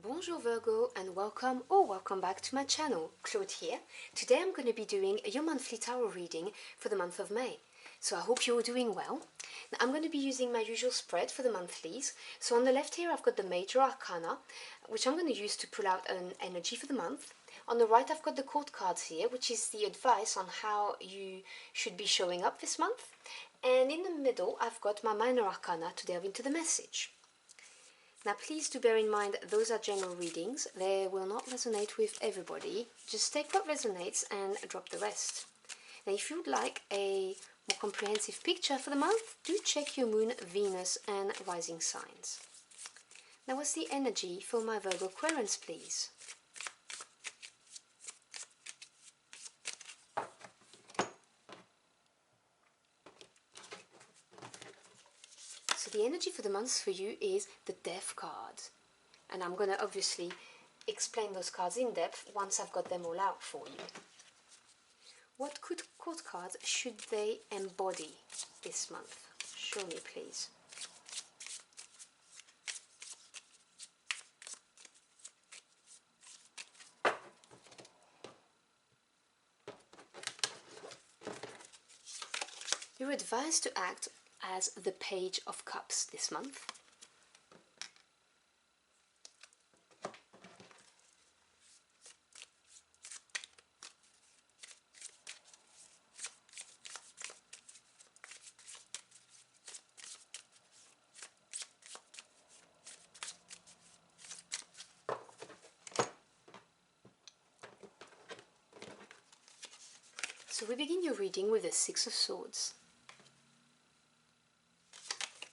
Bonjour Virgo and welcome back to my channel. Claude here. Today I'm going to be doing your monthly tarot reading for the month of May. So I hope you're doing well. Now, I'm going to be using my usual spread for the monthlies. So on the left here I've got the major arcana, which I'm going to use to pull out an energy for the month. On the right I've got the court cards here, which is the advice on how you should be showing up this month. And in the middle I've got my minor arcana to delve into the message. Now please do bear in mind those are general readings, they will not resonate with everybody, just take what resonates and drop the rest. Now if you would like a more comprehensive picture for the month, do check your moon, Venus and rising signs. Now what's the energy for my Virgo Aquarians please? So the energy for the month for you is the Death card. And I'm going to obviously explain those cards in depth once I've got them all out for you. What court cards should they embody this month? Show me please. You're advised to act as the Page of Cups this month. So we begin your reading with the Six of Swords.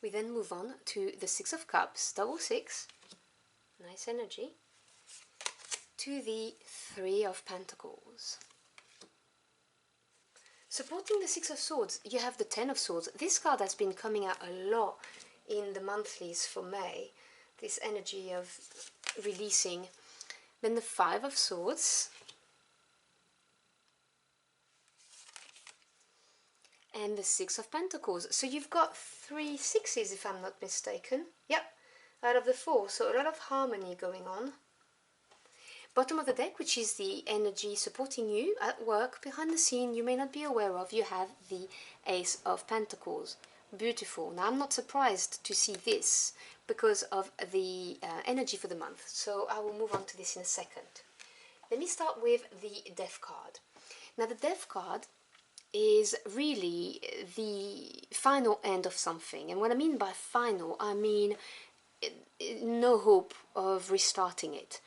We then move on to the Six of Cups, double six, nice energy, to the Three of Pentacles. Supporting the Six of Swords, you have the Ten of Swords. This card has been coming out a lot in the monthlies for May, this energy of releasing. Then the Five of Swords, and the Six of Pentacles. So you've got 3 sixes if I'm not mistaken. Yep, out of the 4, so a lot of harmony going on. Bottom of the deck, which is the energy supporting you at work, behind the scene, you may not be aware of, you have the Ace of Pentacles. Beautiful. Now I'm not surprised to see this because of the energy for the month, so I will move on to this in a second. Let me start with the Death card. Now the Death card is really the final end of something. And what I mean by final, I mean no hope of restarting it.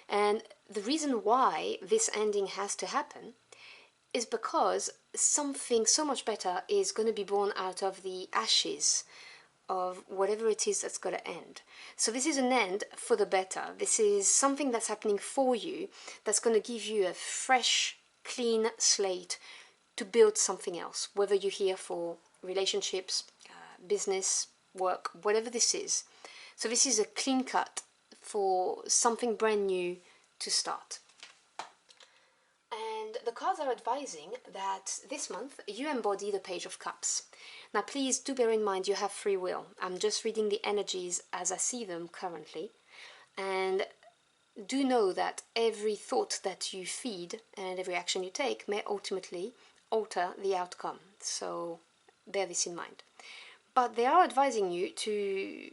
And the reason why this ending has to happen is because something so much better is going to be born out of the ashes of whatever it is that's going to end. So this is an end for the better. This is something that's happening for you that's going to give you a fresh, clean slate to build something else, whether you're here for relationships, business, work, whatever this is. So this is a clean cut for something brand new to start. And the cards are advising that this month you embody the Page of Cups. Now please do bear in mind you have free will. I'm just reading the energies as I see them currently. And do know that every thought that you feed and every action you take may ultimately alter the outcome, so bear this in mind. But they are advising you to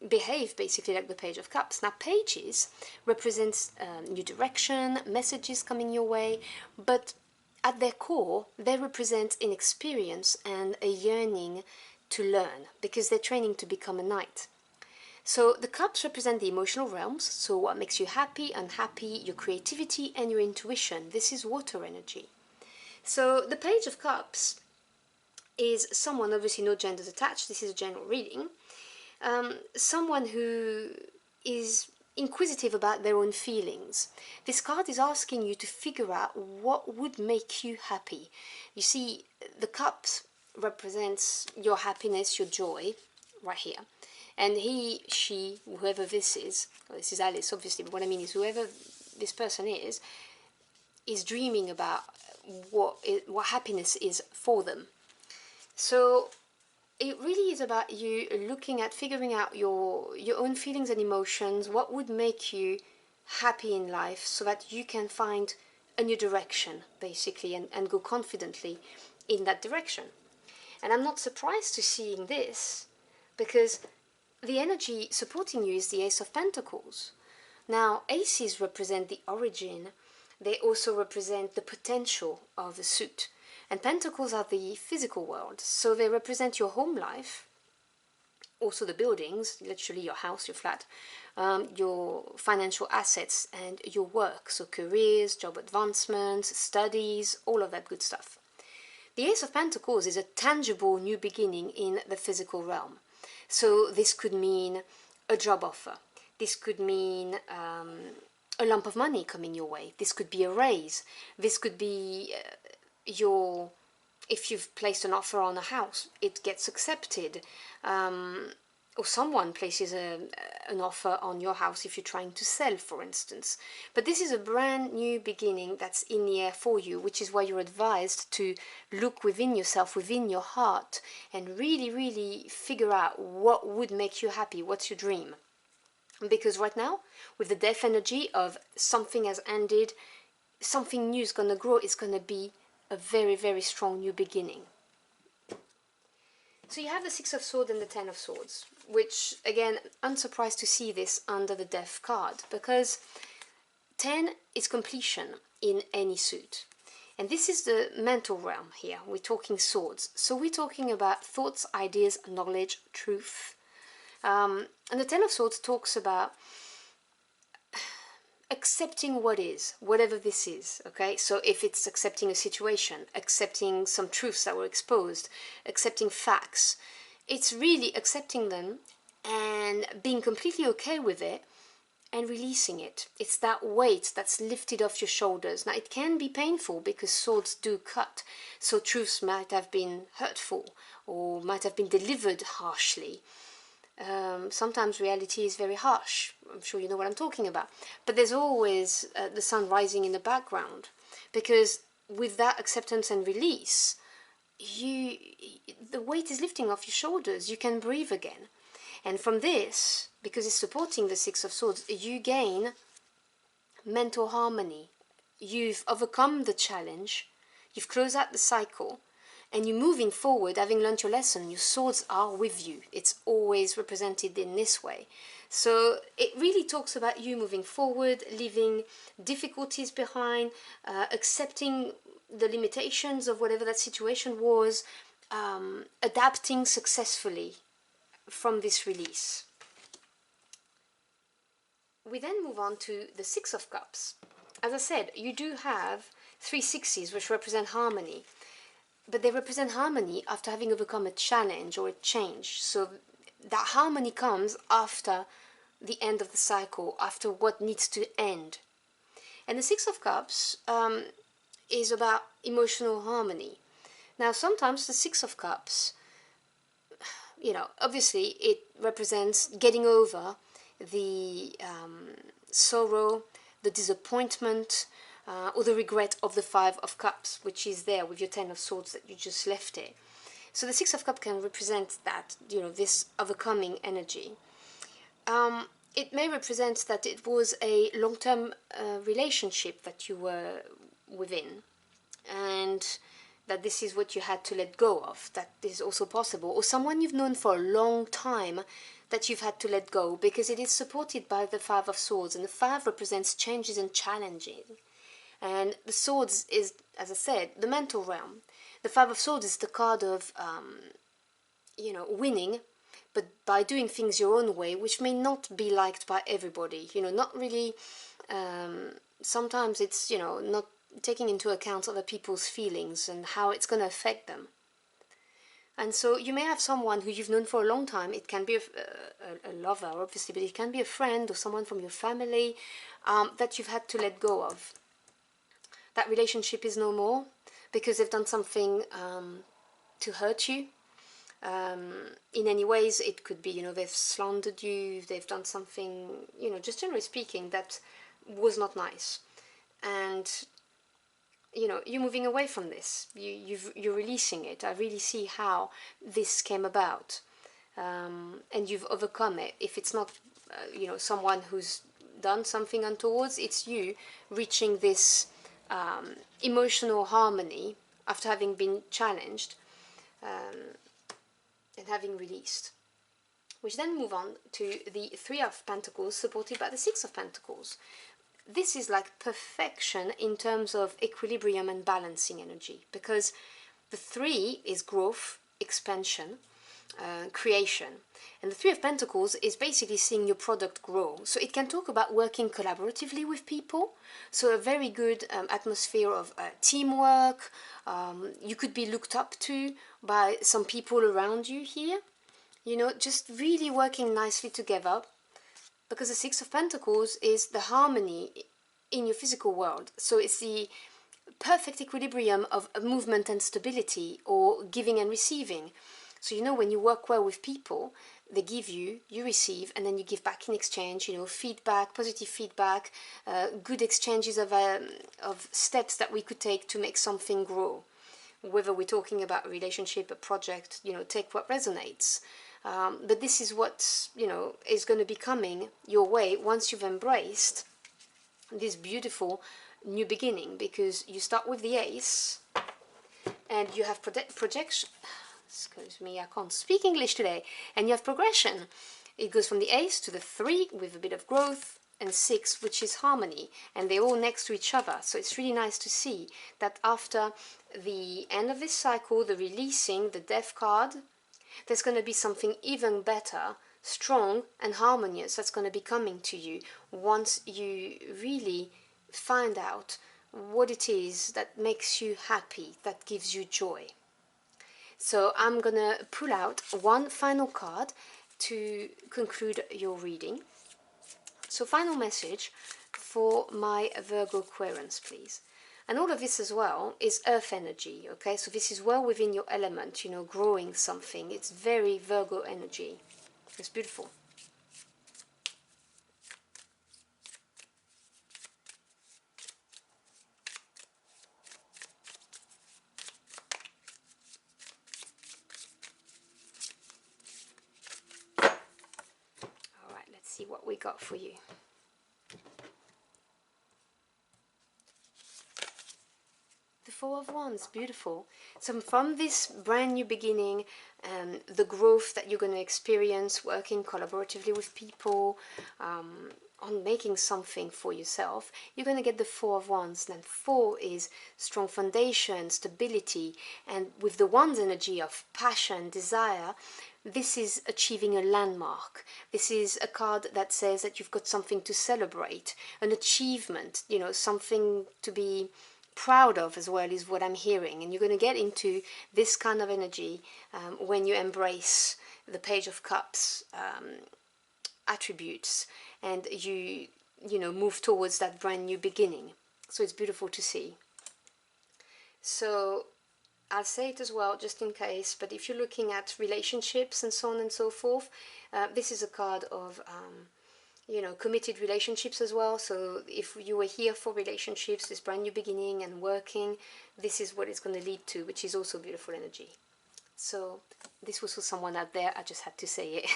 behave basically like the Page of Cups. Now pages represents new direction, messages coming your way, but at their core they represent inexperience and a yearning to learn, because they're training to become a knight. So the cups represent the emotional realms, so what makes you happy, unhappy, your creativity and your intuition. This is water energy. So the Page of Cups is someone, obviously no genders attached, this is a general reading, someone who is inquisitive about their own feelings. This card is asking you to figure out what would make you happy. You see, the cups represents your happiness, your joy, right here. And he, she, whoever this is, well, this is Alice obviously, but what I mean is whoever this person is dreaming about what happiness is for them. So it really is about you looking at figuring out your own feelings and emotions, what would make you happy in life so that you can find a new direction, basically, and go confidently in that direction. And I'm not surprised to seeing this, because the energy supporting you is the Ace of Pentacles. Now, aces represent the origin. They also represent the potential of the suit. And pentacles are the physical world, so they represent your home life, also the buildings, literally your house, your flat, your financial assets, and your work, so careers, job advancements, studies, all of that good stuff. The Ace of Pentacles is a tangible new beginning in the physical realm. So this could mean a job offer. This could mean a lump of money coming your way. This could be a raise. This could be if you've placed an offer on a house, it gets accepted. Or someone places an offer on your house if you're trying to sell, for instance. But this is a brand new beginning that's in the air for you, which is why you're advised to look within yourself, within your heart, and really, really figure out what would make you happy, what's your dream. Because right now, with the death energy of something has ended, something new is going to grow, it's going to be a very, very strong new beginning. So you have the Six of Swords and the Ten of Swords, which, again, unsurprised to see this under the Death card, because 10 is completion in any suit. And this is the mental realm here. We're talking swords. So we're talking about thoughts, ideas, knowledge, truth. And the Ten of Swords talks about accepting what is, whatever this is, okay? So if it's accepting a situation, accepting some truths that were exposed, accepting facts, it's really accepting them and being completely okay with it and releasing it. It's that weight that's lifted off your shoulders. Now, it can be painful because swords do cut, so truths might have been hurtful or might have been delivered harshly. Sometimes reality is very harsh. I'm sure you know what I'm talking about. But there's always the sun rising in the background, because with that acceptance and release, the weight is lifting off your shoulders. You can breathe again. And from this, because it's supporting the Six of Swords, you gain mental harmony. You've overcome the challenge. You've closed out the cycle. And you're moving forward, having learned your lesson. Your swords are with you. It's always represented in this way. So it really talks about you moving forward, leaving difficulties behind, accepting the limitations of whatever that situation was, adapting successfully from this release. We then move on to the Six of Cups. As I said, you do have 3 sixes, which represent harmony. But they represent harmony after having overcome a challenge or a change. So that harmony comes after the end of the cycle, after what needs to end. And the Six of Cups is about emotional harmony. Now, sometimes the Six of Cups, obviously it represents getting over the sorrow, the disappointment, or the regret of the Five of Cups, which is there with your Ten of Swords that you just left it. So the Six of Cups can represent that, this overcoming energy. It may represent that it was a long-term relationship that you were within, and that this is what you had to let go of. That is also possible. Or someone you've known for a long time that you've had to let go, because it is supported by the Five of Swords, and the Five represents changes and challenging. And the Swords is, as I said, the mental realm. The Five of Swords is the card of, winning, but by doing things your own way, which may not be liked by everybody. Not really, sometimes it's, not taking into account other people's feelings and how it's going to affect them. And so you may have someone who you've known for a long time. It can be a lover, obviously, but it can be a friend or someone from your family that you've had to let go of. That relationship is no more because they've done something to hurt you. In any ways, it could be, they've slandered you, they've done something, just generally speaking, that was not nice. And, you're moving away from this. You're releasing it. I really see how this came about. And you've overcome it. If it's not, someone who's done something untowards. It's you reaching this emotional harmony after having been challenged and having released. Which then move on to the Three of Pentacles supported by the Six of Pentacles. This is like perfection in terms of equilibrium and balancing energy, because the three is growth, expansion, creation, and the Three of Pentacles is basically seeing your product grow. So it can talk about working collaboratively with people, so a very good atmosphere of teamwork. You could be looked up to by some people around you here, you know, just really working nicely together, because the Six of Pentacles is the harmony in your physical world. So it's the perfect equilibrium of movement and stability, or giving and receiving. So, you know, when you work well with people, they give you, you receive, and then you give back in exchange, you know, feedback, positive feedback, good exchanges of steps that we could take to make something grow. Whether we're talking about a relationship, a project, you know, take what resonates. But this is what, you know, is going to be coming your way once you've embraced this beautiful new beginning, because you start with the Ace and you have projection. Excuse me, I can't speak English today. And you have progression. It goes from the Ace to the 3 with a bit of growth, and 6, which is harmony, and they're all next to each other. So it's really nice to see that after the end of this cycle, the releasing, the Death card, there's going to be something even better, strong and harmonious that's going to be coming to you once you really find out what it is that makes you happy, that gives you joy. So I'm going to pull out one final card to conclude your reading. So final message for my Virgo Aquarians, please. And all of this as well is earth energy, okay? So this is well within your element, you know, growing something. It's very Virgo energy. It's beautiful. All right, let's see what we got for you. The Four of Wands, beautiful. So from this brand new beginning, the growth that you're going to experience working collaboratively with people, on making something for yourself, you're going to get the Four of Wands. And 4 is strong foundation, stability, and with the Wands energy of passion, desire, this is achieving a landmark. This is a card that says that you've got something to celebrate, an achievement, you know, something to be proud of as well, is what I'm hearing. And you're going to get into this kind of energy when you embrace the Page of Cups attributes, and you know, move towards that brand new beginning. So it's beautiful to see. So I'll say it as well, just in case, but if you're looking at relationships and so on and so forth, this is a card of you know, committed relationships as well. So if you were here for relationships, this brand new beginning and working, this is what it's going to lead to, which is also beautiful energy. So this was for someone out there, I just had to say it.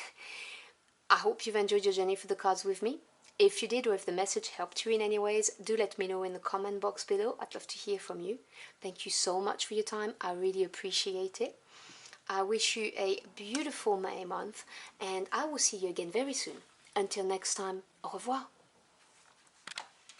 I hope you've enjoyed your journey for the cards with me. If you did, or if the message helped you in any ways, do let me know in the comment box below. I'd love to hear from you. Thank you so much for your time. I really appreciate it. I wish you a beautiful May month, and I will see you again very soon. Until next time, au revoir.